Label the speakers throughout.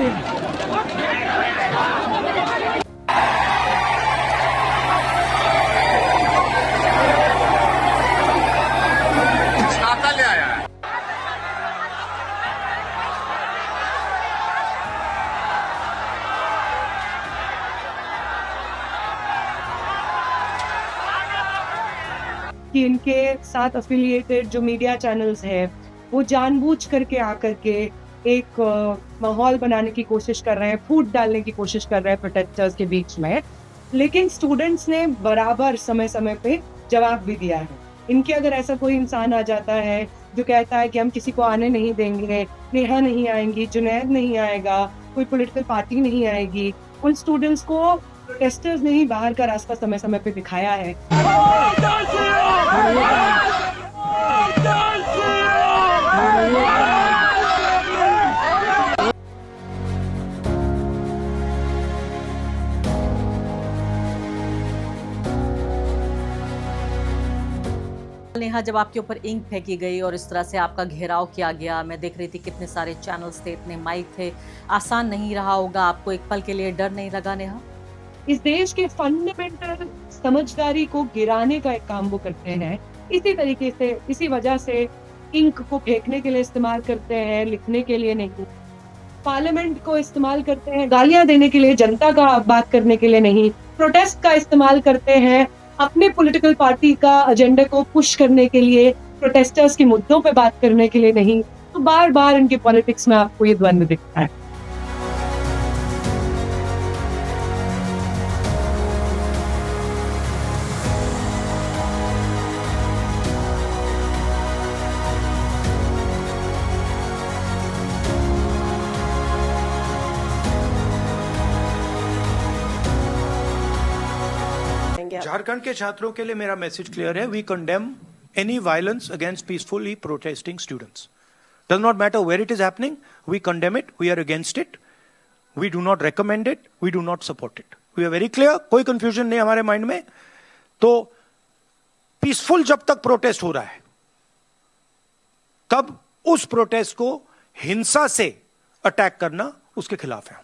Speaker 1: छाता ले आया।
Speaker 2: कि इनके साथ एफिलिएटेड जो मीडिया चैनल्स हैं, वो जानबूझ करके आकर के एक माहौल बनाने की कोशिश कर रहे हैं, फूट डालने की कोशिश कर रहे हैं प्रोटेस्टर्स के बीच में। लेकिन स्टूडेंट्स ने बराबर समय-समय पे जवाब भी दिया है। इनके अगर ऐसा कोई इंसान आ जाता है, जो कहता है कि हम किसी को आने नहीं देंगे, नेहा नहीं आएँगी, जुनैद नहीं आएगा, कोई पॉलिटिकल पार्टी नहीं आएगी, उन स्टूडेंट्स को प्रोटेस्टर्स ने ही बाहर का रास्ता समय-समय पे दिखाया है।
Speaker 3: नेहा, जब आपके ऊपर इंक फेंकी गई और इस तरह से आपका घेराव किया गया, मैं देख रही थी कितने सारे चैनल्स थे, इतने माइक थे, आसान नहीं रहा होगा, आपको एक पल के लिए डर नहीं लगा नेहा?
Speaker 2: इस देश के फंडामेंटल समझदारी को गिराने का एक काम वो करते हैं। इसी तरीके से, इसी वजह से इंक को फेंकने के लिए इस्तेमाल करते हैं, लिखने के लिए नहीं। पार्लियामेंट को इस्तेमाल करते हैं गालियाँ देने के लिए, जनता का बात करने के लिए नहीं। प्रोटेस्ट का इस्तेमाल करते हैं अपने पॉलिटिकल पार्टी का एजेंडा को पुश करने के लिए, प्रोटेस्टर्स के मुद्दों पे बात करने के लिए नहीं। तो बार-बार इनके पॉलिटिक्स में आपको ये द्वंद्व दिखता है।
Speaker 4: झारखंड के छात्रों के लिए मेरा मैसेज क्लियर है। We condemn any violence against peacefully protesting students. Does not matter where it is happening, we condemn it, we are against it, we do not recommend it, we do not support it. We are very clear, कोई confusion नहीं हमारे mind में। तो peaceful जब तक protest हो रहा है, तब उस प्रोटेस्ट को हिंसा से अटैक करना उसके खिलाफ है।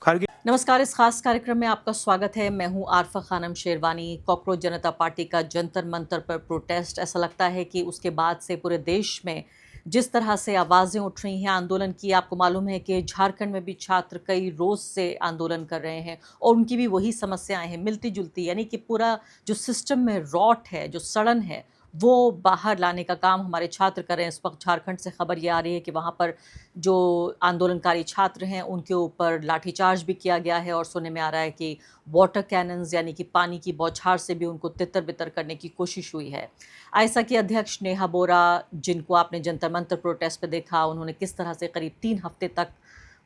Speaker 4: खारगी
Speaker 3: नमस्कार, इस खास कार्यक्रम में आपका स्वागत है। मैं हूं आरफा खानम शेरवानी। कॉकरोच जनता पार्टी का जंतर मंतर पर प्रोटेस्ट, ऐसा लगता है कि उसके बाद से पूरे देश में जिस तरह से आवाज़ें उठ रही हैं आंदोलन की, आपको मालूम है कि झारखंड में भी छात्र कई रोज़ से आंदोलन कर रहे हैं और उनकी भी वही समस्याएं हैं, मिलती जुलती, यानी कि पूरा जो सिस्टम में रॉट है, जो सड़न है, वो बाहर लाने का काम हमारे छात्र कर रहे हैं। इस वक्त झारखंड से खबर ये आ रही है कि वहाँ पर जो आंदोलनकारी छात्र हैं उनके ऊपर लाठीचार्ज भी किया गया है और सुनने में आ रहा है कि वाटर कैनन्स यानी कि पानी की बौछार से भी उनको तितर बितर करने की कोशिश हुई है। आयसा की अध्यक्ष नेहा बोरा, जिनको आपने जंतर मंतर प्रोटेस्ट पे देखा, उन्होंने किस तरह से करीब 3 हफ्ते तक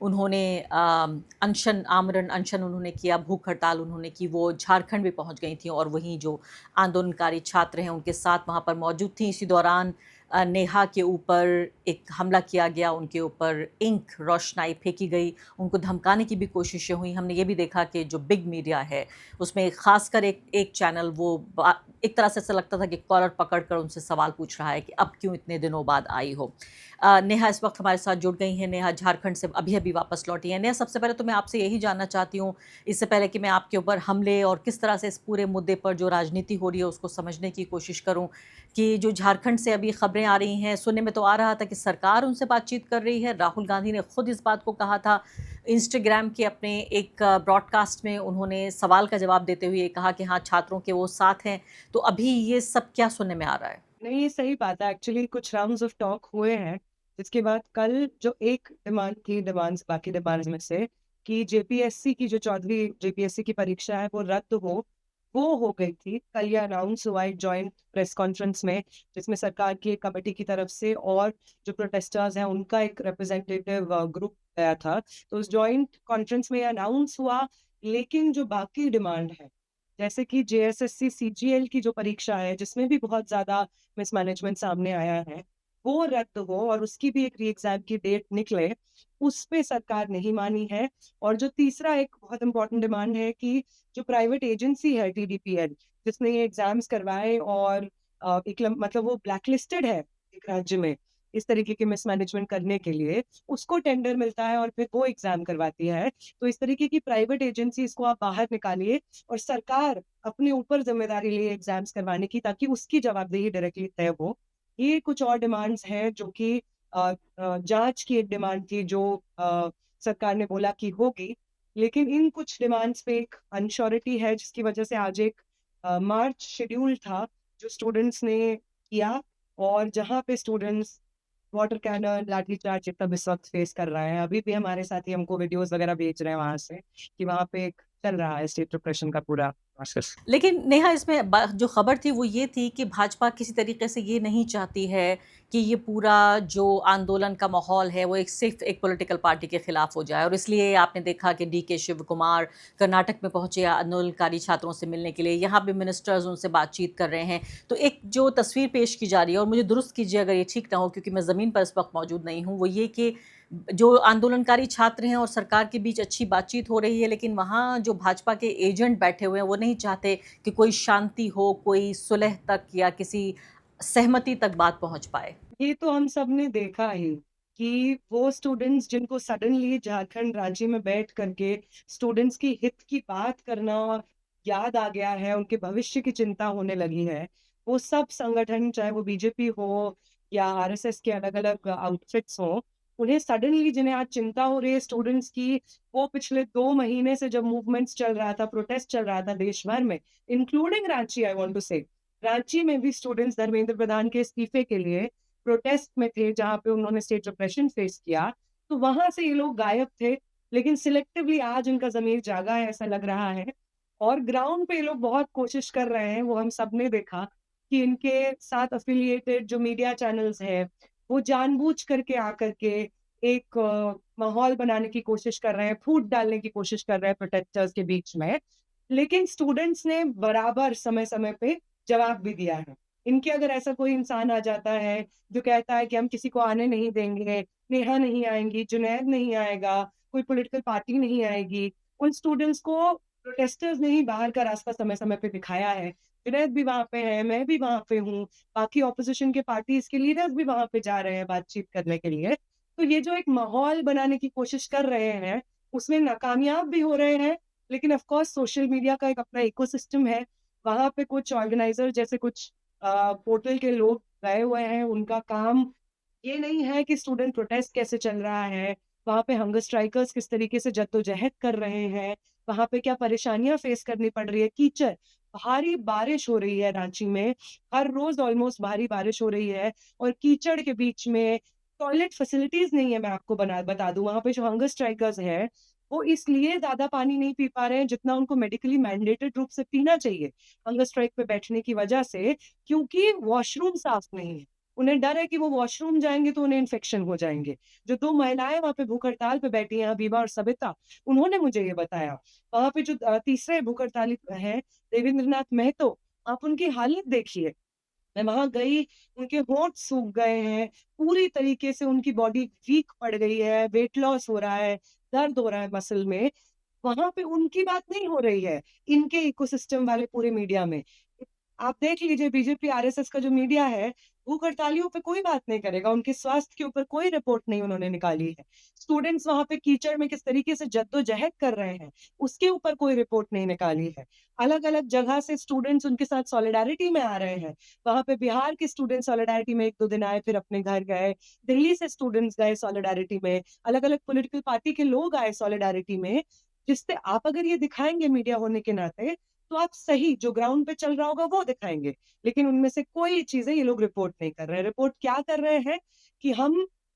Speaker 3: उन्होंने आमरण अनशन उन्होंने किया, भूख हड़ताल उन्होंने की, वो झारखंड भी पहुंच गई थी और वहीं जो आंदोलनकारी छात्र हैं उनके साथ वहां पर मौजूद थी। इसी दौरान नेहा के ऊपर एक हमला किया गया, उनके ऊपर इंक रोशनाई फेंकी गई, उनको धमकाने की भी कोशिशें हुई। हमने ये भी देखा कि जो बिग मीडिया है उसमें खासकर एक चैनल वो एक तरह से ऐसा लगता था कि कॉलर पकड़कर उनसे सवाल पूछ रहा है कि अब क्यों इतने दिनों बाद आई हो। नेहा इस वक्त हमारे साथ जुड़ गई हैं। नेहा झारखंड से अभी अभी वापस लौटी हैं। नेहा, सबसे पहले तो मैं आपसे यही जानना चाहती हूँ, इससे पहले कि मैं आपके ऊपर हमले और किस तरह से इस पूरे मुद्दे पर जो राजनीति हो रही है उसको समझने की कोशिश करूँ, कि जो झारखंड से अभी खबरें आ रही हैं, सुनने में तो आ रहा था कि सरकार उनसे बातचीत कर रही है। राहुल गांधी ने खुद इस बात को कहा था, इंस्टाग्राम के अपने एक ब्रॉडकास्ट में उन्होंने सवाल का जवाब देते हुए कहा कि हाँ, छात्रों के वो साथ हैं। तो अभी ये सब क्या सुनने में आ रहा है?
Speaker 2: नहीं, ये सही बात है। एक्चुअली कुछ राउंड्स ऑफ टॉक हुए हैं। इसके बाद कल जो एक डिमांड थी, डिमांड्स बाकी डिमांड्स में से, कि जेपीएससी की जो 14वीं जेपीएससी की परीक्षा है वो रद्द वो हो गई थी। कल ये अनाउंस हुआ एक जॉइंट प्रेस कॉन्फ्रेंस में, जिसमें सरकार की एक कमेटी की तरफ से और जो प्रोटेस्टर्स हैं उनका एक रिप्रेजेंटेटिव ग्रुप गया था। तो उस जॉइंट कॉन्फ्रेंस में ये अनाउंस हुआ। लेकिन जो बाकी डिमांड है, जैसे कि जेएसएससी सीजीएल की जो परीक्षा है, जिसमें भी बहुत ज़्यादा मिसमैनेजमेंट सामने आया है, वो रद्द हो और उसकी भी एक री एग्ज़ाम की डेट निकले, उस पे सरकार नहीं मानी है। और जो तीसरा एक बहुत इम्पोर्टेंट डिमांड है कि जो प्राइवेट एजेंसी है टीडीपीएल, जिसने ये एग्ज़ाम्स करवाए और मतलब वो ब्लैक लिस्टेड है एक राज्य में, इस तरीके के मिसमैनेजमेंट करने के लिए, उसको टेंडर मिलता है और फिर वो एग्ज़ाम करवाती है। तो इस तरीके की प्राइवेट एजेंसीज़ को आप बाहर निकालिए और सरकार अपने ऊपर ज़िम्मेदारी ले एग्ज़ाम्स करवाने की, ताकि उसकी जवाबदेही डायरेक्टली तय हो। ये कुछ और डिमांड्स हैं जो कि जाँच की एक डिमांड थी जो सरकार ने बोला कि होगी। लेकिन इन कुछ डिमांड्स पे एक अनश्योरिटी है, जिसकी वजह से आज एक मार्च शेड्यूल था जो स्टूडेंट्स ने किया, और जहाँ पे स्टूडेंट्स वाटर कैनन, लाठीचार्ज ये सब इस वक़्त फेस कर रहे हैं। अभी भी हमारे साथी हमको वीडियोज़ वगैरह भेज रहे हैं वहाँ से कि वहाँ पे एक चल रहा है स्टेट रिप्रेशन का पूरा प्रोसेस।
Speaker 3: लेकिन नेहा, इसमें जो खबर थी वो ये थी कि भाजपा किसी तरीके से ये नहीं चाहती है कि ये पूरा जो आंदोलन का माहौल है वो सिर्फ एक पॉलिटिकल पार्टी के खिलाफ हो जाए, और इसलिए आपने देखा कि डीके शिव कुमार कर्नाटक में पहुंचे आंदोलनकारी छात्रों से मिलने के लिए, यहाँ पे मिनिस्टर्स उनसे बातचीत कर रहे हैं। तो एक जो तस्वीर पेश की जा रही है, और मुझे दुरुस्त कीजिए अगर ये ठीक ना हो क्योंकि मैं ज़मीन पर इस वक्त मौजूद नहीं हूँ, वो ये कि जो आंदोलनकारी छात्र हैं और सरकार के बीच अच्छी बातचीत हो रही है, लेकिन वहाँ जो भाजपा के एजेंट बैठे हुए हैं वो नहीं चाहते कि कोई शांति हो, कोई सुलह तक या किसी सहमति तक बात पहुंच पाए।
Speaker 2: ये तो हम सब ने देखा ही कि वो स्टूडेंट्स जिनको सडनली झारखंड रांची में बैठ करके स्टूडेंट्स की हित की बात करना याद आ गया है, उनके भविष्य की चिंता होने लगी है, वो सब संगठन, चाहे वो बीजेपी हो या आरएसएस के अलग-अलग आउटफिट्स हों, उन्हें सडनली जिन्हें आज चिंता हो रही है स्टूडेंट्स की, वो पिछले 2 महीने से जब मूवमेंट्स चल रहा था, प्रोटेस्ट चल रहा था देश भर में, including Ranchi, I want to say, Ranchi में भी स्टूडेंट्स धर्मेंद्र प्रधान के इस्तीफे के लिए प्रोटेस्ट में थे, जहाँ पे उन्होंने स्टेट रिप्रेशन फेस किया, तो वहाँ से ये लोग गायब थे। लेकिन सिलेक्टिवली आज उनका ज़मीर जागा है, ऐसा लग रहा है, और ग्राउंड पे ये लोग बहुत कोशिश कर रहे हैं, वो हम सबने देखा कि इनके साथ एफ़िलिएटेड जो मीडिया चैनल्स हैं, वो जानबूझ करके आकर के एक माहौल बनाने की कोशिश कर रहे हैं, फूट डालने की कोशिश कर रहे हैं प्रोटेस्टर्स के बीच में। लेकिन स्टूडेंट्स ने बराबर समय-समय पे जवाब भी दिया है। इनके अगर ऐसा कोई इंसान आ जाता है, जो कहता है कि हम किसी को आने नहीं देंगे, नेहा नहीं आएँगी, जुनैद नहीं आएगा, कोई पॉलिटिकल पार्टी नहीं आएगी, उन स्टूडेंट्स को प्रोटेस्टर्स ने ही बाहर का रास्ता समय-समय पे दिखाया है। जुनैद भी वहाँ पे है, मैं भी वहाँ पे हूँ, बाकी ऑपोज़िशन के पार्टीज़ के लीडर्स भी वहाँ पे जा रहे हैं बातचीत करने के लिए। तो ये जो एक माहौल बनाने की कोशिश कर रहे हैं, उसमें नाकामयाब भी हो रहे हैं, लेकिन ऑफ़ कोर्स सोशल मीडिया का एक अपना इकोसिस्टम है। वहाँ पे कुछ ऑर्गेनाइज़र जैसे कुछ पोर्टल के लोग गए हुए हैं, उनका काम ये नहीं है कि स्टूडेंट प्रोटेस्ट कैसे चल रहा है, वहाँ पे हंगर स्ट्राइकर्स किस तरीके से जद्दोजहद कर रहे हैं, वहाँ पे क्या परेशानियाँ फेस करनी पड़ रही है, कीचड़, भारी बारिश हो रही है रांची में, हर रोज़ ऑलमोस्ट भारी बारिश हो रही है, और कीचड़ के बीच में टॉयलेट फैसिलिटीज़ नहीं है, मैं आपको बता दूँ, वहाँ पे जो हंगर स्ट्राइकर्स हैं, वो इसलिए ज़्यादा पानी नहीं पी पा रहे हैं जितना उनको मेडिकली मैंडेटेड रूप से पीना चाहिए, हंगर स्ट्राइक पे बैठने की वजह से, क्योंकि वॉशरूम साफ नहीं है। उन्हें डर है कि वो वॉशरूम जाएँगे तो उन्हें इन्फेक्शन हो जाएँगे। जो 2 महिलाएँ वहाँ पे भूख हड़ताल पे बैठी हैं, हबीबा और सबिता, उन्होंने मुझे ये बताया। वहाँ पे जो तीसरे भूख हड़ताली हैं, देवेंद्रनाथ महतो, आप उनकी हालत देखिए। मैं वहाँ गई, उनके होंठ सूख गए हैं, पूरी तरीके से उनकी बॉडी वीक पड़ गई है, वेट लॉस हो रहा है, दर्द हो रहा है मसल में। वहाँ पे उनकी बात नहीं हो रही है, इनके इकोसिस्टम वाले पूरे मीडिया में। आप देख लीजिए बीजेपी, आरएसएस का जो मीडिया है, भूख हड़तालियों पे कोई बात नहीं करेगा, उनके स्वास्थ्य के ऊपर कोई रिपोर्ट नहीं उन्होंने निकाली है। स्टूडेंट्स वहाँ पे कीचड़ में किस तरीके से जद्दोजहद कर रहे हैं, उसके ऊपर कोई रिपोर्ट नहीं निकाली है। अलग-अलग जगह से स्टूडेंट्स उनके साथ सॉलिडैरिटी में आ रहे हैं। वहाँ पे बिहार के स्टूडेंट्स सॉलिडैरिटी में 1-2 दिन आए, फिर अपने घर गए। दिल्ली से स्टूडेंट्स गए सॉलिडैरिटी में, अलग-अलग पॉलिटिकल पार्टी के लोग आए सॉलिडैरिटी में, जिससे आप अगर ये दिखाएँगे मीडिया होने के नाते, तो आप सही जो ग्राउंड पे चल रहा होगा वो दिखाएँगे। लेकिन उनमें से कोई चीज़ें ये लोग रिपोर्ट नहीं कर रहे हैं। रिपोर्ट क्या कर रहे हैं कि हम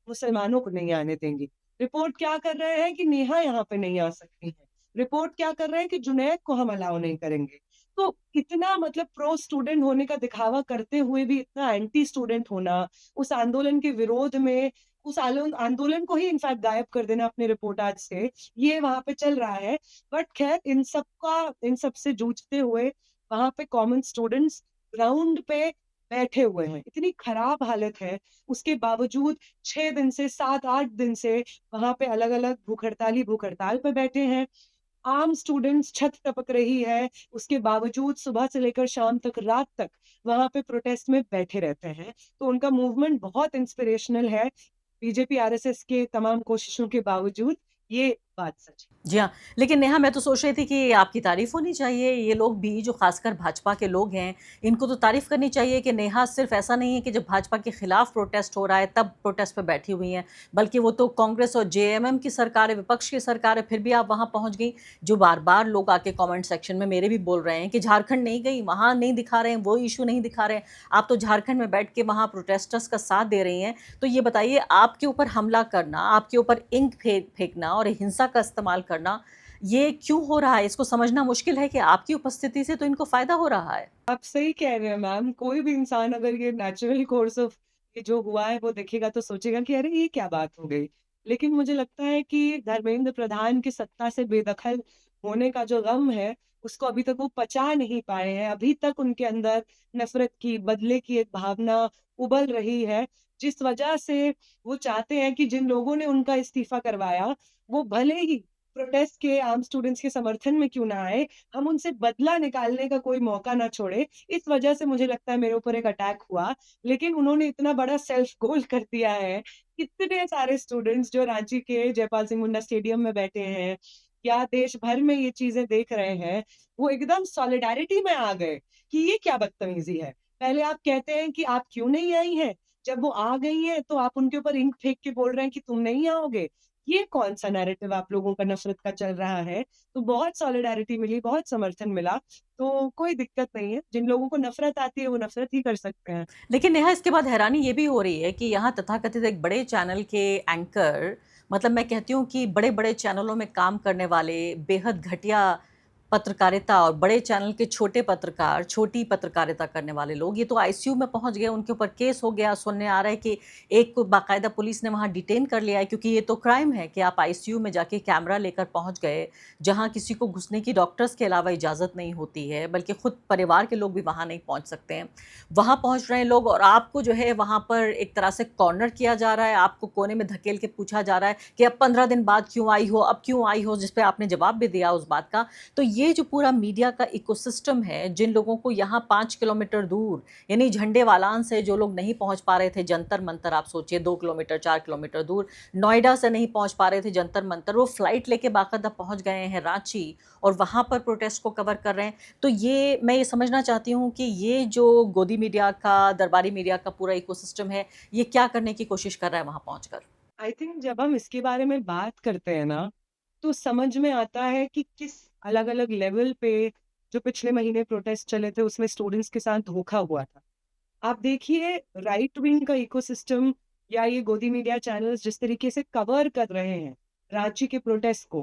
Speaker 2: मुसलमानों को नहीं आने देंगे। रिपोर्ट क्या कर रहे हैं कि नेहा यहाँ पे नहीं आ सकती है। रिपोर्ट क्या कर रहे हैं कि जुनैद को हम अलाउ नहीं करेंगे। तो इतना मतलब प्रो स्टूडेंट होने का दिखावा करते हुए भी इतना एंटी स्टूडेंट होना, उस आंदोलन के विरोध में उस आंदोलन को ही इनफैक्ट गायब कर देना अपने रिपोर्टाज से, ये वहाँ पे चल रहा है। बट खैर इन सब से जूझते हुए वहाँ पे कॉमन स्टूडेंट्स ग्राउंड पे बैठे हुए हैं। इतनी खराब हालत है, उसके बावजूद 6 दिन से 7-8 दिन से वहाँ पे अलग-अलग भूख हड़ताल पे बैठे हैं। आम स्टूडेंट्स छत टपक रही है, उसके बावजूद सुबह से लेकर शाम तक, रात तक वहाँ पे प्रोटेस्ट में बैठे रहते हैं। तो उनका मूवमेंट बहुत इंस्पिरेशनल है। बीजेपी, आरएसएस के तमाम कोशिशों के बावजूद ये बात सच है।
Speaker 3: जी हाँ, लेकिन नेहा मैं तो सोच रही थी कि आपकी तारीफ़ होनी चाहिए, ये लोग भी जो ख़ासकर भाजपा के लोग हैं, इनको तो तारीफ़ करनी चाहिए कि नेहा सिर्फ़ ऐसा नहीं है कि जब भाजपा के खिलाफ प्रोटेस्ट हो रहा है तब प्रोटेस्ट पे बैठी हुई हैं, बल्कि वो तो कांग्रेस और जेएमएम की सरकार है, विपक्ष की सरकार है, फिर भी आप वहाँ पहुँच गईं। जो बार-बार लोग आके कमेंट सेक्शन में मेरे भी बोल रहे हैं कि झारखंड नहीं गई, वहाँ नहीं दिखा रहे हैं, वो इश्यू नहीं दिखा रहे हैं, आप तो झारखंड में बैठ के वहाँ प्रोटेस्टर्स का साथ दे रही हैं। तो ये बताइए आपके ऊपर हमला करना, आपके ऊपर इंक फेंकना और हिंसा का इस्तेमाल करना, ये क्यों हो रहा है? इसको समझना मुश्किल है कि आपकी उपस्थिति से तो इनको फ़ायदा हो रहा है।
Speaker 2: आप सही कह रहे हैं मैम। कोई भी इंसान अगर ये नेचुरल कोर्स ऑफ ये जो हुआ है वो देखेगा तो सोचेगा कि अरे ये क्या बात हो गई। लेकिन मुझे लगता है कि धर्मेंद्र प्रधान की सत्ता से बेदखल होने का जो गम है, उसको अभी तक वो पचा नहीं पाए हैं। अभी तक उनके अंदर नफ़रत की, बदले की एक भावना उबल रही है, जिस वजह से वो चाहते हैं कि जिन लोगों ने उनका इस्तीफ़ा करवाया, वो भले ही प्रोटेस्ट के, आम स्टूडेंट्स के समर्थन में क्यों ना आए, हम उनसे बदला निकालने का कोई मौका ना छोड़े। इस वजह से मुझे लगता है मेरे ऊपर एक अटैक हुआ। लेकिन उन्होंने इतना बड़ा सेल्फ गोल कर दिया है, कितने सारे स्टूडेंट्स जो रांची के जयपाल सिंह मुंडा स्टेडियम में बैठे हैं या देश भर में ये चीज़ें देख रहे हैं, वो एकदम सॉलिडैरिटी में आ गए कि ये क्या बदतमीज़ी है। पहले आप कहते हैं कि आप क्यों नहीं आई हैं? जब वो आ गई हैं तो आप उनके ऊपर इंक फेंक के बोल रहे हैं कि तुम नहीं आओगे। ये कौन-सा नैरेटिव आप लोगों का नफ़रत का चल रहा है? तो बहुत सॉलिडैरिटी मिली, बहुत समर्थन मिला, तो कोई दिक्कत नहीं है। जिन लोगों को नफ़रत आती है, वो नफ़रत ही कर सकते हैं।
Speaker 3: लेकिन नेहा इसके बाद हैरानी ये भी हो रही है कि यहाँ तथाकथित एक बड़े चैनल के एंकर मतलब मैं कहती हूँ कि बड़े-बड़े चैनलों में काम करने वाले बेहद घटिया पत्रकारिता और बड़े चैनल के छोटे पत्रकार, छोटी पत्रकारिता करने वाले लोग, ये तो आईसीयू में पहुँच गए, उनके ऊपर केस हो गया। सुनने आ रहा है कि एक को बाकायदा पुलिस ने वहाँ डिटेन कर लिया है क्योंकि ये तो क्राइम है कि आप आईसीयू में जाके कैमरा लेकर पहुँच गए, जहाँ किसी को घुसने की डॉक्टर्स के अलावा इजाज़त नहीं होती है, बल्कि खुद परिवार के लोग भी वहाँ नहीं पहुँच सकते हैं। वहाँ पहुँच रहे हैं लोग और आपको जो है वहाँ पर एक तरह से कॉर्नर किया जा रहा है, आपको कोने में धकेल के पूछा जा रहा है कि अब 15 दिन बाद क्यों आई हो, अब क्यों आई हो, जिस पे आपने जवाब भी दिया उस बात का। तो ये जो पूरा मीडिया का इकोसिस्टम है, जिन लोगों को यहाँ 5 किलोमीटर दूर यानी झंडेवालान से जो लोग नहीं पहुँच पा रहे थे जंतर मंतर, आप सोचिए 2 किलोमीटर 4 किलोमीटर दूर, नोएडा से नहीं पहुँच पा रहे थे जंतर मंतर, वो फ्लाइट लेके बाकायदा पहुँच गए हैं रांची और वहाँ पर प्रोटेस्ट को कवर कर रहे हैं। तो ये मैं ये समझना चाहती हूँ कि ये जो गोदी मीडिया का, दरबारी मीडिया का पूरा इकोसिस्टम है, ये क्या करने की कोशिश कर रहा है वहाँ पहुँचकर?
Speaker 2: आई थिंक जब हम इसके बारे में बात करते हैं ना, तो समझ में आता है कि किस अलग-अलग लेवल पे जो पिछले महीने प्रोटेस्ट चले थे, उसमें स्टूडेंट्स के साथ धोखा हुआ था। आप देखिए राइट विंग का इकोसिस्टम या ये गोदी मीडिया चैनल्स जिस तरीके से कवर कर रहे हैं रांची के प्रोटेस्ट को,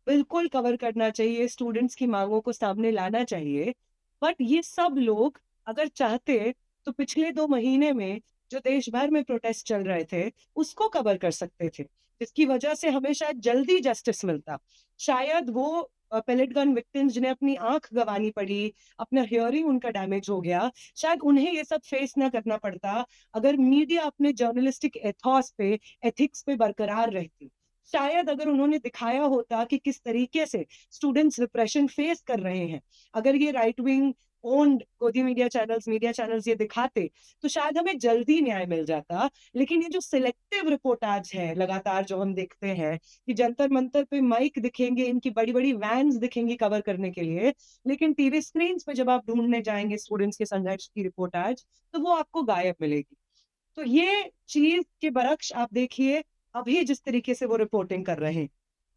Speaker 2: बिल्कुल कवर करना चाहिए, स्टूडेंट्स की मांगों को सामने लाना चाहिए। बट ये सब लोग अगर चाहते तो पिछले 2 महीने में जो देश भर में प्रोटेस्ट चल रहे थे, उसको कवर कर सकते थे, जिसकी वजह से हमें शायद जल्दी जस्टिस मिलता। शायद वो पेलेट गन विक्टिम्स जिन्हें अपनी आँख गँवानी पड़ी, अपना हियरिंग उनका डैमेज हो गया, शायद उन्हें ये सब फेस ना करना पड़ता, अगर मीडिया अपने जर्नलिस्टिक एथॉस पे, एथिक्स पे बरकरार रहती। शायद अगर उन्होंने दिखाया होता कि किस तरीके से स्टूडेंट्स रिप्रेशन फेस कर रहे हैं, अगर ये राइट विंग ओन्ड गोदी मीडिया चैनल्स ये दिखाते, तो शायद हमें जल्दी न्याय मिल जाता। लेकिन ये जो सिलेक्टिव रिपोर्टाज है, लगातार जो हम देखते हैं कि जंतर-मंतर पे माइक दिखेंगे, इनकी बड़ी-बड़ी वैन्स दिखेंगी कवर करने के लिए, लेकिन टीवी स्क्रीन्स पे जब आप ढूँढने जाएँगे स्टूडेंट्स के संघर्ष की रिपोर्टाज, तो वो आपको गायब मिलेगी। तो ये चीज़ के बरक्स आप देखिए, अभी जिस तरीके से वो रिपोर्टिंग कर रहे हैं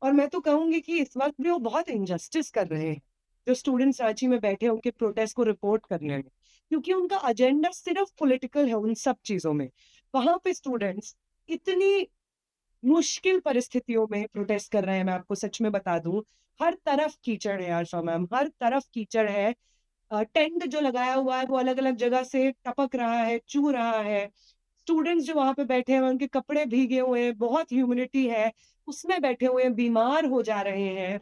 Speaker 2: और मैं तो कहूँगी कि इस वक़्त भी वो बहुत इनजस्टिस कर रहे हैं, जो स्टूडेंट्स रांची में बैठे हैं उनके प्रोटेस्ट को रिपोर्ट करने में। क्योंकि उनका एजेंडा सिर्फ़ पॉलिटिकल है उन सब चीज़ों में। वहाँ पे स्टूडेंट्स इतनी मुश्किल परिस्थितियों में प्रोटेस्ट कर रहे हैं, मैं आपको सच में बता दूँ। हर तरफ कीचड़ है आशा मैम, हर तरफ कीचड़ है। टेंट जो लगाया हुआ है वो अलग-अलग जगह से टपक रहा है, चू रहा है। स्टूडेंट्स जो वहाँ पे बैठे हैं उनके कपड़े भीगे हुए हैं, बहुत ह्यूमिडिटी है, उसमें बैठे हुए हैं, बीमार हो जा रहे हैं।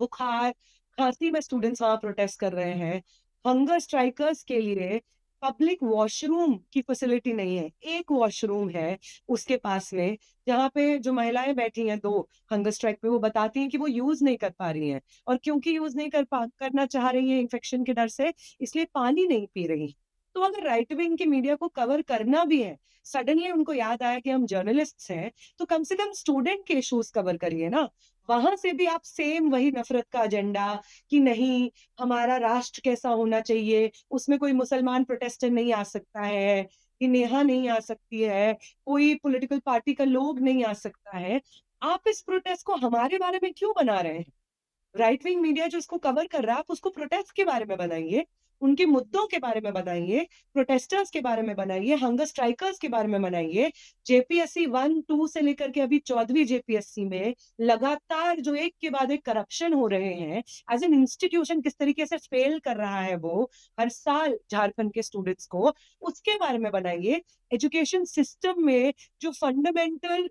Speaker 2: बुखार, खाँसी में स्टूडेंट्स वहाँ प्रोटेस्ट कर रहे हैं। हंगर स्ट्राइकर्स के लिए पब्लिक वॉशरूम की फैसिलिटी नहीं है। एक वॉशरूम है उसके पास में, जहाँ पे जो महिलाएं बैठी हैं 2 हंगर स्ट्राइक पे, वो बताती हैं कि वो यूज नहीं कर पा रही हैं, और क्योंकि यूज नहीं करना चाह रही हैं इन्फेक्शन के डर से, इसलिए पानी नहीं पी रही। तो अगर राइट विंग के मीडिया को कवर करना भी है, सडनली उनको याद आया कि हम जर्नलिस्ट्स हैं, तो कम से कम स्टूडेंट के इश्यूज कवर करिए ना। वहां से भी आप सेम वही नफरत का एजेंडा, कि नहीं हमारा राष्ट्र कैसा होना चाहिए, उसमें कोई मुसलमान प्रोटेस्टर नहीं आ सकता है, कि नेहा नहीं आ सकती है, कोई पॉलिटिकल पार्टी का लोग नहीं आ सकता है। आप इस प्रोटेस्ट को हमारे बारे में क्यों बना रहे हैं? राइट विंग मीडिया जो इसको कवर कर रहा है, आप उसको प्रोटेस्ट के बारे में बनाइए, उनके मुद्दों के बारे में बनाइए, प्रोटेस्टर्स के बारे में बनाइए, हंगर स्ट्राइकर्स के बारे में बनाइए। जेपीएससी 1-2 से लेकर के अभी 14वीं जेपीएससी में लगातार जो एक के बाद एक करप्शन हो रहे हैं, एज एन इंस्टीट्यूशन किस तरीके से फेल कर रहा है वो हर साल झारखंड के स्टूडेंट्स को, उसके बारे में बनाइए। एजुकेशन सिस्टम में जो फंडामेंटल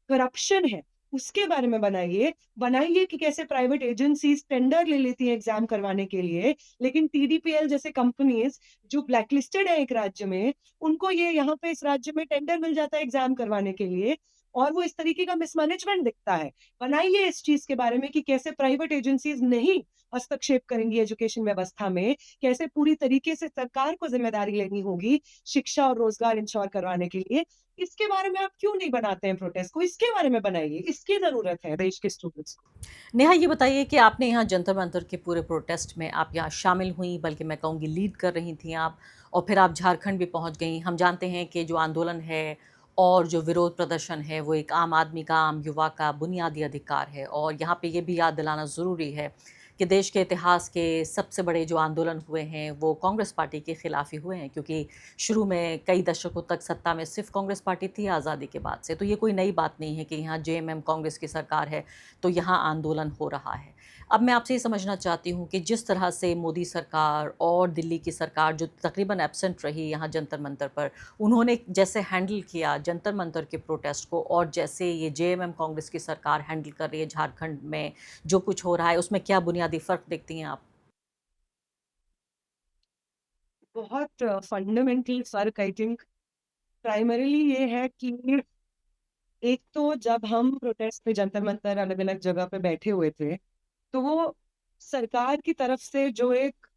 Speaker 2: करप्शन है उसके बारे में बनाइए। बनाइए कि कैसे प्राइवेट एजेंसीज टेंडर ले लेती हैं एग्जाम करवाने के लिए, लेकिन टीडीपीएल जैसे कंपनीज जो ब्लैकलिस्टेड है एक राज्य में, उनको ये यहाँ पे इस राज्य में टेंडर मिल जाता है एग्जाम करवाने के लिए, और वो इस तरीके का मिसमैनेजमेंट दिखता है। बनाइए इस चीज के बारे में कि कैसे प्राइवेट एजेंसीज नहीं हस्तक्षेप करेंगी एजुकेशन व्यवस्था में, कैसे पूरी तरीके से सरकार को जिम्मेदारी लेनी होगी शिक्षा और रोजगार इंश्योर करवाने के लिए। इसके बारे में आप क्यों नहीं बनाते हैं प्रोटेस्ट को? इसके बारे में बनाइए, इसकी जरूरत है देश के स्टूडेंट्स को।
Speaker 3: नेहा, ये बताइए कि आपने यहाँ जंतर मंतर के पूरे प्रोटेस्ट में आप यहाँ शामिल हुई, बल्कि मैं कहूँगी लीड कर रही थी आप, और फिर आप झारखंड भी पहुँच गई। हम जानते हैं कि जो आंदोलन है और जो विरोध प्रदर्शन है वो एक आम आदमी का, आम युवा का बुनियादी अधिकार है। और यहाँ पे ये भी याद दिलाना ज़रूरी है कि देश के इतिहास के सबसे बड़े जो आंदोलन हुए हैं वो कांग्रेस पार्टी के खिलाफ ही हुए हैं, क्योंकि शुरू में कई दशकों तक सत्ता में सिर्फ कांग्रेस पार्टी थी आज़ादी के बाद से। तो ये कोई नई बात नहीं है कि यहाँ जेएमएम कांग्रेस की सरकार है तो यहाँ आंदोलन हो रहा है। अब मैं आपसे ये समझना चाहती हूँ कि जिस तरह से मोदी सरकार और दिल्ली की सरकार जो तकरीबन एब्सेंट रही यहाँ जंतर मंतर पर, उन्होंने जैसे हैंडल किया जंतर मंतर के प्रोटेस्ट को, और जैसे ये जेएमएम कांग्रेस की सरकार हैंडल कर रही है झारखंड में जो कुछ हो रहा है, उसमें क्या बुनियादी फ़र्क देखती हैं आप?
Speaker 2: बहुत फंडामेंटल फर्क आई थिंक प्राइमरीली ये है कि एक तो जब हम प्रोटेस्ट पे जंतर मंतर अलग अलग जगह पे बैठे हुए थे, तो वो सरकार की तरफ से जो एक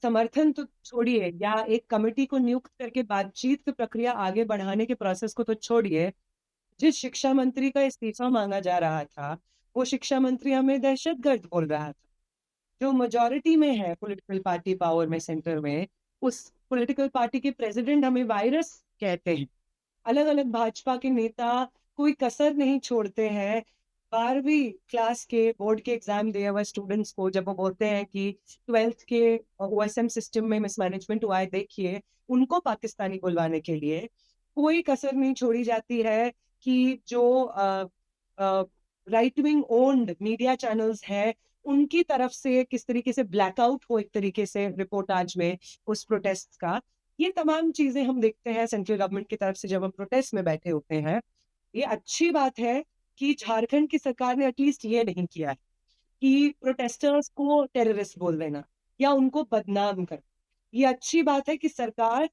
Speaker 2: समर्थन तो छोड़िए, या एक कमेटी को नियुक्त करके बातचीत की प्रक्रिया आगे बढ़ाने के प्रोसेस को तो छोड़िए, जिस शिक्षा मंत्री का इस्तीफा मांगा जा रहा था, वो शिक्षा मंत्री हमें दहशतगर्द बोल रहा था। जो मेजोरिटी में है पॉलिटिकल पार्टी पावर में सेंटर में, उस पॉलिटिकल पार्टी के प्रेसिडेंट हमें वायरस कहते हैं। अलग अलग भाजपा के नेता कोई कसर नहीं छोड़ते हैं 12वीं क्लास के बोर्ड के एग्जाम दिए हुए स्टूडेंट्स को, जब वो बोलते हैं कि 12th के ओएसएम सिस्टम में मिसमैनेजमेंट हुआ है, देखिए उनको पाकिस्तानी बुलवाने के लिए कोई कसर नहीं छोड़ी जाती है। कि जो right wing owned media channels हैं, उनकी तरफ से किस तरीके से ब्लैकआउट हो एक तरीके से रिपोर्टाज में उस प्रोटेस्ट का, ये तमाम चीजें हम देखते हैं सेंट्रल गवर्नमेंट की तरफ से जब हम प्रोटेस्ट में बैठे होते हैं। ये अच्छी बात है कि झारखंड की सरकार ने एटलीस्ट ये नहीं किया है कि प्रोटेस्टर्स को टेररिस्ट बोल देना या उनको बदनाम कर। ये अच्छी बात है कि सरकार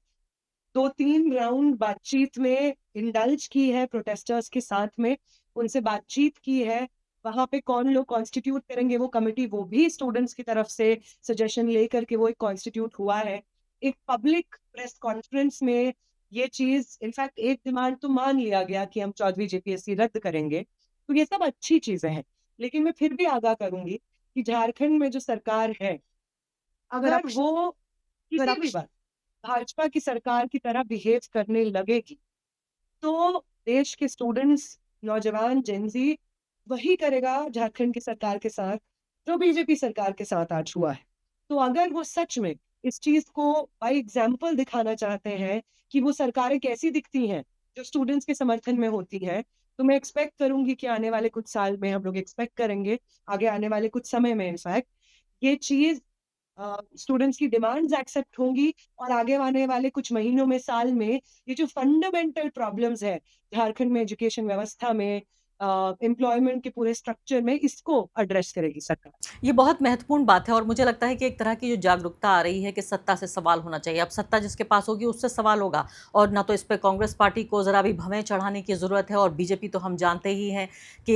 Speaker 2: 2-3 राउंड बातचीत में इंडल्ज की है प्रोटेस्टर्स के साथ में, उनसे बातचीत की है। वहां पे कौन लोग कॉन्स्टिट्यूट करेंगे वो कमेटी, वो भी स्टूडेंट्स की तरफ से सजेशन लेकर के वो एक कॉन्स्टिट्यूट हुआ है। एक पब्लिक प्रेस कॉन्फ्रेंस में ये चीज इनफैक्ट एक डिमांड तो मान लिया गया कि हम 14वीं जेपीएससी रद्द करेंगे। तो ये सब अच्छी चीजें हैं, लेकिन मैं फिर भी आगाह करूंगी कि झारखंड में जो सरकार है, अगर वो किसी भी बात भाजपा की सरकार की तरह बिहेव करने लगेगी, तो देश के स्टूडेंट्स, नौजवान, जेनजी वही करेगा झारखंड की सरकार के साथ जो बीजेपी सरकार के साथ आज हुआ है। तो अगर वो सच में इस चीज को बाई एग्जाम्पल दिखाना चाहते हैं कि वो सरकारें कैसी दिखती हैं जो स्टूडेंट्स के समर्थन में होती हैं, तो मैं एक्सपेक्ट करूंगी कि आने वाले कुछ साल में हम लोग एक्सपेक्ट करेंगे, आगे आने वाले कुछ समय में इनफैक्ट ये चीज स्टूडेंट्स की डिमांड्स एक्सेप्ट होंगी, और आगे आने वाले कुछ महीनों में, साल में, ये जो फंडामेंटल प्रॉब्लम्स है झारखंड में एजुकेशन व्यवस्था में, एम्प्लॉयमेंट के पूरे स्ट्रक्चर में इसको एड्रेस करेगी सरकार।
Speaker 3: ये बहुत महत्वपूर्ण बात है और मुझे लगता है कि एक तरह की जो जागरूकता आ रही है कि सत्ता से सवाल होना चाहिए। अब सत्ता जिसके पास होगी उससे सवाल होगा और ना तो इस पे कांग्रेस पार्टी को ज़रा भी भवें चढ़ाने की ज़रूरत है और बीजेपी तो हम जानते ही हैं कि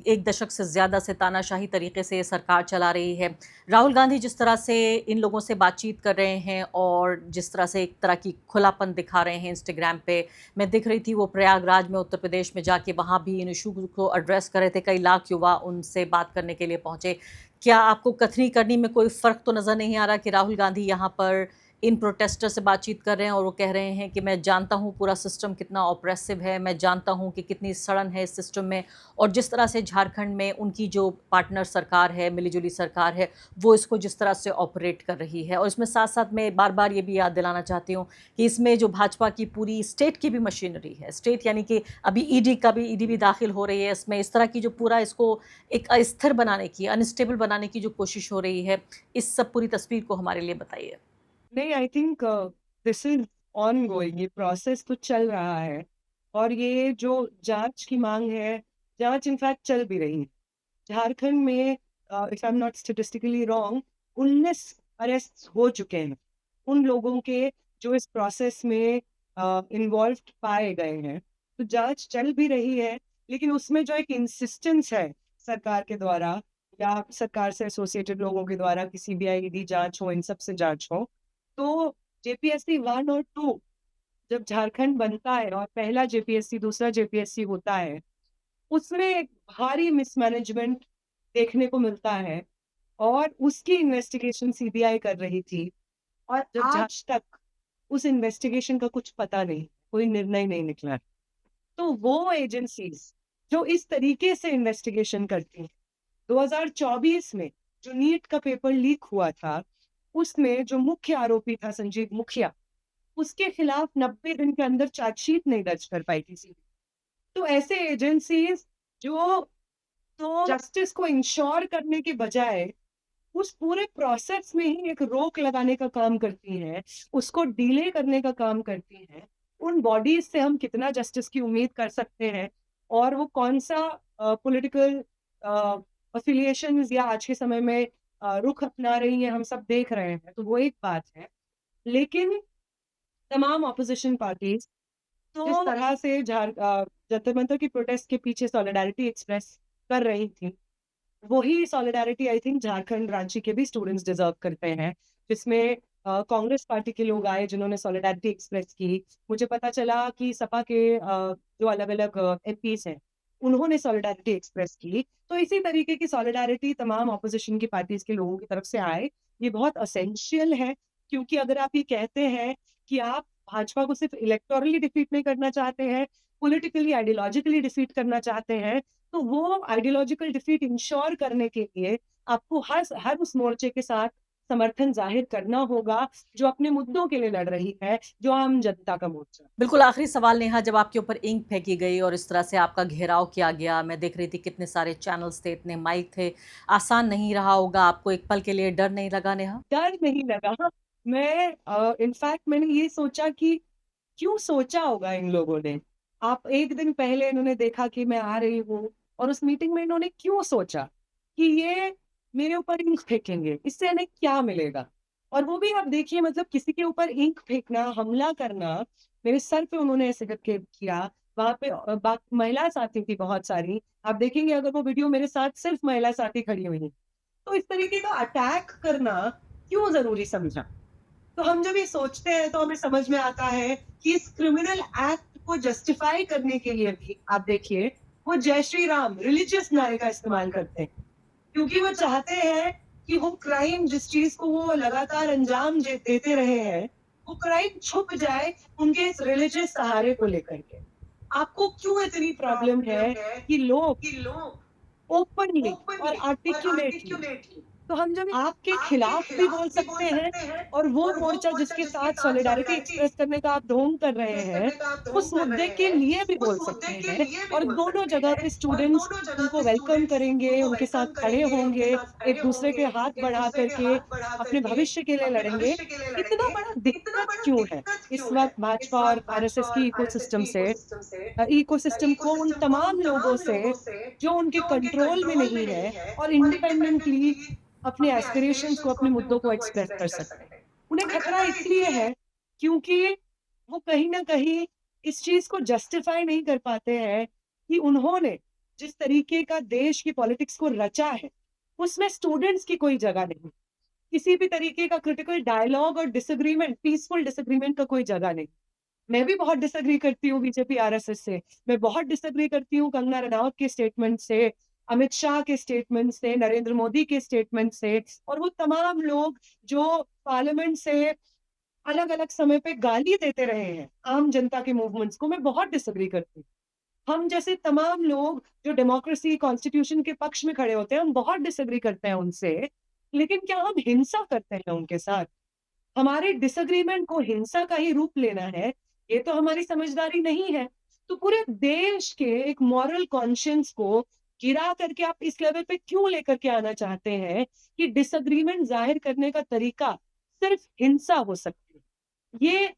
Speaker 3: एक दशक से ज़्यादा से तानाशाही तरीके से ये सरकार चला रही है। राहुल गांधी जिस तरह से इन लोगों से बातचीत कर रहे हैं और जिस तरह से एक तरह की खुलापन दिखा रहे हैं इंस्टाग्राम पे, मैं दिख रही थी वो प्रयागराज में उत्तर प्रदेश में जाके वहाँ भी इन इशू को एड्रेस कर रहे थे। कई लाख युवा उनसे बात करने के लिए पहुँचे। क्या आपको कथनी करनी में कोई फ़र्क तो नज़र नहीं आ रहा कि राहुल गांधी यहाँ पर इन प्रोटेस्टर से बातचीत कर रहे हैं और वो कह रहे हैं कि मैं जानता हूँ पूरा सिस्टम कितना ऑप्रेसिव है, मैं जानता हूँ कि कितनी सड़न है इस सिस्टम में और जिस तरह से झारखंड में उनकी जो पार्टनर सरकार है, मिली-जुली सरकार है, वो इसको जिस तरह से ऑपरेट कर रही है। और इसमें साथ-साथ मैं बार-बार ये भी याद दिलाना चाहती हूँ कि इसमें जो भाजपा की पूरी स्टेट की भी मशीनरी है, स्टेट यानी कि अभी ईडी भी दाखिल हो रही है इसमें, इस तरह की जो पूरा इसको एक अस्थिर बनाने की, अनस्टेबल बनाने की जो कोशिश हो रही है, इस सब पूरी तस्वीर को हमारे लिए बताइए।
Speaker 2: नहीं, I think this is on going, ये प्रोसेस तो चल रहा है और ये जो जांच की मांग है, जांच इनफैक्ट चल भी रही है। झारखंड में if I am not statistically wrong 19 arrest हो चुके हैं उन लोगों के जो इस प्रोसेस में इन्वॉल्व पाए गए हैं। तो जांच चल भी रही है, लेकिन उसमें जो एक इंसिस्टेंस है सरकार के द्वारा या सरकार से एसोसिएटेड लोगों के द्वारा कि सीबीआई ईडी जांच हो, इन सब से जांच हो, तो जेपीएससी 1 और 2 जब झारखंड बनता है और पहला जेपीएससी दूसरा जेपीएससी होता है, उसमें एक भारी मिसमैनेजमेंट देखने को मिलता है और उसकी इन्वेस्टिगेशन सीबीआई कर रही थी और जब आज तक उस इन्वेस्टिगेशन का कुछ पता नहीं, कोई निर्णय नहीं निकला। तो वो एजेंसीज जो इस तरीके से इन्वेस्टिगेशन करती हैं, 2024 में जो नीट का पेपर लीक हुआ था, उसमें जो मुख्य आरोपी था संजीव मुखिया, उसके खिलाफ 90 दिन के अंदर चार्जशीट नहीं दर्ज कर पाई थी सीबीआई। तो ऐसे एजेंसीज जो तो जस्टिस को इंश्योर करने के बजाय उस पूरे प्रोसेस में ही एक रोक लगाने का काम करती हैं, उसको डिले करने का काम करती हैं, उन बॉडीज से हम कितना जस्टिस की उम्मीद कर सकते हैं और वो कौन सा पॉलिटिकल अफिलिएशंस या आज के समय में रुख अपना रही हैं, हम सब देख रहे हैं। तो वो एक बात है, लेकिन तमाम ऑपोजिशन पार्टीज तो जिस तरह से जंतर मंतर की प्रोटेस्ट के पीछे सॉलिडारिटी एक्सप्रेस कर रही थी, वही solidarity I think Jharkhand Ranchi के भी स्टूडेंट्स डिजर्व करते हैं, जिसमें कांग्रेस पार्टी के लोग आए जिन्होंने सॉलिडारिटी एक्सप्रेस की। मुझे पता चला कि सपा के जो अलग अलग एमपीज हैं उन्होंने सॉलिडारिटी एक्सप्रेस की। तो इसी तरीके की सॉलिडारिटी तमाम ऑपोजिशन की पार्टीज के लोगों की तरफ से आए, ये बहुत असेंशियल है। क्योंकि अगर आप ये कहते हैं कि आप भाजपा को सिर्फ इलेक्टोरली डिफीट नहीं करना चाहते हैं, पॉलिटिकली आइडियोलॉजिकली डिफीट करना चाहते हैं, तो वो आइडियोलॉजिकल डिफीट इंश्योर करने के लिए आपको हर उस मोर्चे के साथ समर्थन जाहिर करना होगा जो अपने मुद्दों के लिए लड़ रही है, जो आम जनता का मोर्चा।
Speaker 3: बिल्कुल आखिरी सवाल नेहा, जब आपके ऊपर इंक फेंकी गई और इस तरह से आपका घेराव किया गया, मैं देख रही थी कितने सारे चैनल्स थे, इतने माइक थे, आसान नहीं रहा होगा, आपको एक पल के लिए डर नहीं लगा नेहा?
Speaker 2: डर नहीं लगा। मैं इनफैक्ट मैंने ये सोचा कि क्यों सोचा होगा इन लोगों ने। आप एक दिन पहले इन्होंने देखा कि मैं आ रही हूँ और उस मीटिंग में इन्होंने क्यों सोचा कि ये मेरे ऊपर इंक फेंकेंगे, इससे इन्हें क्या मिलेगा। और वो भी आप देखिए, मतलब किसी के ऊपर इंक फेंकना, हमला करना, मेरे सर पे उन्होंने ऐसे करके किया। वहां पे महिला साथी थी बहुत सारी, आप देखेंगे अगर वो वीडियो, मेरे साथ सिर्फ महिला साथी खड़ी हुई है। तो इस तरीके का अटैक करना क्यों जरूरी समझा। तो हम जब ये सोचते हैं तो हमें समझ में आता है कि इस क्रिमिनल एक्ट को जस्टिफाई करने के लिए भी आप देखिए वो जय श्री राम रिलीजियस नारे का इस्तेमाल करते हैं, क्योंकि वो चाहते हैं कि वो क्राइम जिस चीज को वो लगातार अंजाम देते रहे हैं, वो क्राइम छुप जाए उनके इस रिलीजियस सहारे को लेकर के। आपको क्यों इतनी प्रॉब्लम है कि लोग ओपनली और आर्टिकुलेटली तो हम जब आपके खिलाफ भी बोल सकते हैं और वो मोर्चा जिसके साथ सॉलिडारिटी एक्सप्रेस करने का आप ढोंग कर रहे हैं, उस मुद्दे के लिए भी बोल सकते हैं और दोनों जगह पे स्टूडेंट्स उनको वेलकम करेंगे, उनके साथ खड़े होंगे, एक दूसरे के हाथ बढ़ा करके अपने भविष्य के लिए लड़ेंगे। इतना बड़ा दिक्कत क्यों है इस वक़्त भाजपा और आरएसएस की इकोसिस्टम को उन तमाम लोगों से जो उनके कंट्रोल में नहीं है और इंडिपेंडेंटली अपने एस्पिरेशंस को, अपने मुद्दों को एक्सप्रेस कर सकते हैं। उन्हें खतरा इसलिए है क्योंकि वो कहीं न कहीं इस चीज़ को जस्टिफाई नहीं कर पाते हैं कि उन्होंने जिस तरीके का देश की पॉलिटिक्स को रचा है, उसमें स्टूडेंट्स की कोई जगह नहीं। किसी भी तरीके का क्रिटिकल डायलॉग और डिसएग्रीमेंट, पीसफुल डिसएग्रीमेंट का कोई जगह नहीं। मैं भी बहुत डिसएग्री करती हूँ बीजेपी आरएसएस से। मैं बहुत डिसएग्री करती हूँ कंगना रनौत के स्टेटमेंट से, अमित शाह के स्टेटमेंट से, नरेंद्र मोदी के स्टेटमेंट से और वो तमाम लोग जो पार्लियामेंट से अलग-अलग समय पे गाली देते रहे हैं आम जनता के मूवमेंट्स को, मैं बहुत डिसएग्री करती हूँ। हम जैसे तमाम लोग जो डेमोक्रेसी, कॉन्स्टिट्यूशन के पक्ष में खड़े होते हैं, हम बहुत डिसएग्री करते हैं उनसे, लेकिन क्या हम हिंसा करते हैं उनके साथ? हमारे डिसएग्रीमेंट को हिंसा का ही रूप लेना है, ये तो हमारी समझदारी नहीं है। तो पूरे देश के एक मॉरल कॉन्शियस को गिरा करके आप इस लेवल पे क्यों लेकर के आना चाहते हैं कि डिसएग्रीमेंट ज़ाहिर करने का तरीका सिर्फ हिंसा हो सकती है। ये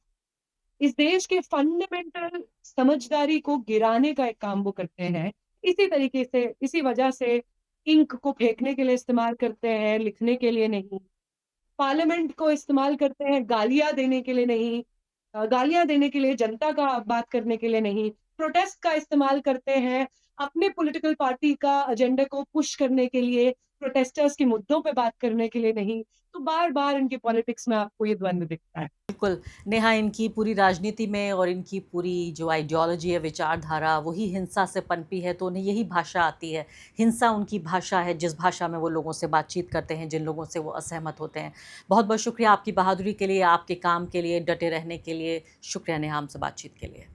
Speaker 2: इस देश के फंडामेंटल समझदारी को गिराने का एक काम वो करते हैं। इसी तरीके से, इसी वजह से इंक को फेंकने के लिए इस्तेमाल करते हैं, लिखने के लिए नहीं। पार्लियामेंट को इस्तेमाल करते हैं गालियाँ देने के लिए नहीं, गालियाँ देने के लिए, जनता का बात करने के लिए नहीं। प्रोटेस्ट का इस्तेमाल करते हैं अपने पॉलिटिकल पार्टी का एजेंडा को पुश करने के लिए, प्रोटेस्टर्स के मुद्दों पे बात करने के लिए नहीं। तो बार-बार इनकी पॉलिटिक्स में आपको ये द्वंद्व दिखता है।
Speaker 3: बिल्कुल, नेहा इनकी पूरी राजनीति में और इनकी पूरी जो आइडियोलॉजी है, विचारधारा वही हिंसा से पनपी है, तो उन्हें यही भाषा आती है। हिंसा उनकी भाषा है, जिस भाषा में वो लोगों से बातचीत करते हैं, जिन लोगों से वो असहमत होते हैं। बहुत-बहुत शुक्रिया आपकी बहादुरी के लिए, आपके काम के लिए, डटे रहने के लिए। शुक्रिया नेहा हमसे बातचीत के लिए।